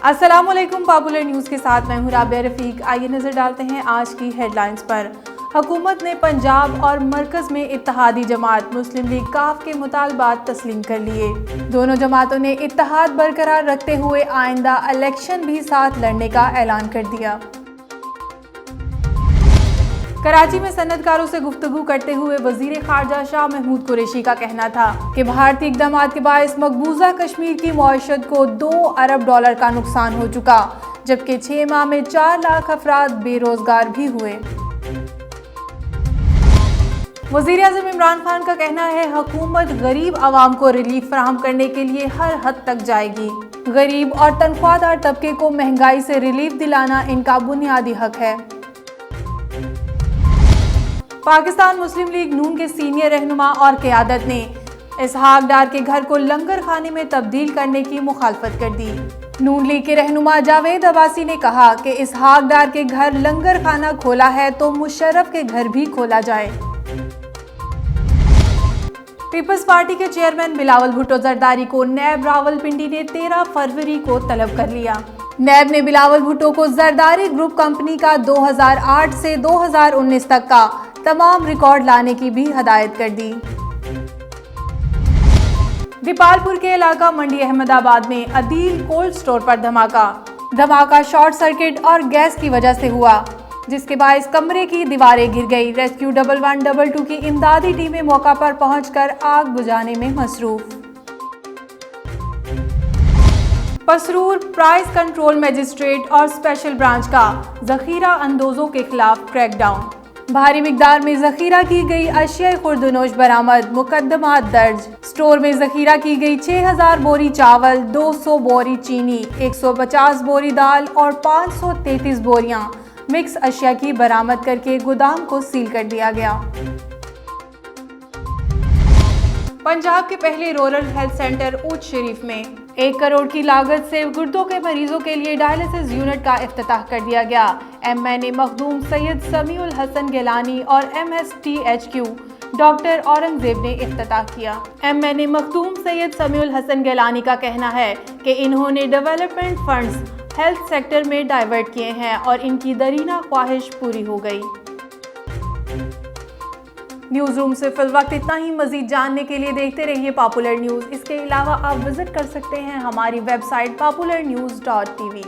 अस्सलामुअलैकुम। Popular news के साथ मैं हूं राबिया रफ़ीक। आइए नज़र डालते हैं आज की हेडलाइंस पर। हुकूमत ने पंजाब और मरकज़ में इत्तेहादी जमात मुस्लिम लीग काफ के मुतालबात तस्लीम कर लिए। दोनों जमातों ने इत्तेहाद बरकरार रखते हुए आइंदा इलेक्शन भी साथ लड़ने का ऐलान कर दिया। कराची में सन्नतकारों से गुफ्तगू करते हुए वजीर खारजा शाह महमूद कुरैशी का कहना था कि भारतीय इक़दामात के बायस मकबूजा कश्मीर की मईशत को $2 अरब का नुकसान हो चुका, जबकि 6 माह में 4 लाख अफराद बेरोजगार भी हुए। वज़ीर आज़म इमरान खान का कहना है हुकूमत गरीब आवाम को रिलीफ फराहम करने के लिए हर हद तक जाएगी। गरीब और तनख्वाहदार तबके को महंगाई से रिलीफ दिलाना इनका बुनियादी हक है। पाकिस्तान मुस्लिम लीग नून के सीनियर रहनुमा और क़यादत ने इसहाक डार के घर को लंगर खाने में तब्दील करने की मुखालफत कर दी। नून लीग के रहनुमा जावेद अब्बासी ने कहा कि इसहाक डार के घर लंगर खाना खोला है तो मुशर्रफ के घर भी खोला जाए। पीपल्स पार्टी के चेयरमैन बिलावल भुट्टो जरदारी को नैब रावलपिंडी ने 13 फरवरी को तलब कर लिया। नैब ने बिलावल भुट्टो को जरदारी ग्रुप कंपनी का 2008 से 2019 तक का तमाम रिकॉर्ड लाने की भी हदायत कर दी। दीपालपुर के इलाका मंडी अहमदाबाद में अदील कोल्ड स्टोर पर धमाका शॉर्ट सर्किट और गैस की वजह से हुआ, जिसके बायस कमरे की दीवारें गिर गई। रेस्क्यू 1112 की इमदादी टीमें मौका पर पहुंचकर आग बुझाने में मसरूफ। पसरूर प्राइस कंट्रोल मजिस्ट्रेट और स्पेशल ब्रांच का जखीरा अंदोजों के खिलाफ क्रैकडाउन। भारी मिकदार में जखीरा की गई अशिया खुर्दनोश बरामद, मुकदमात दर्ज। स्टोर में जखीरा की गई 6000 बोरी चावल, 200 बोरी चीनी, 150 बोरी दाल और 533 बोरियां मिक्स अशिया की बरामद करके गोदाम को सील कर दिया गया। पंजाब के पहले रूरल हेल्थ सेंटर ऊंच शरीफ में 1 करोड़ की लागत से गुर्दों के मरीजों के लिए डायलिसिस यूनिट का इफ्तिताह कर दिया गया। MN मखदूम सैयद समीउल हसन गिलानी और MSTHQ डॉक्टर औरंगजेब ने इफ्तिताह किया। MN मखदूम सैयद समीउल हसन गिलानी का कहना है कि इन्होंने डेवलपमेंट फंड्स हेल्थ सेक्टर में डाइवर्ट किए हैं और इनकी दरीना ख्वाहिश पूरी हो गई। न्यूज़ रूम से फिल वक्त इतना ही। मजीद जानने के लिए देखते रहिए पॉपुलर न्यूज़। इसके अलावा आप विजिट कर सकते हैं हमारी वेबसाइट popularnews.tv।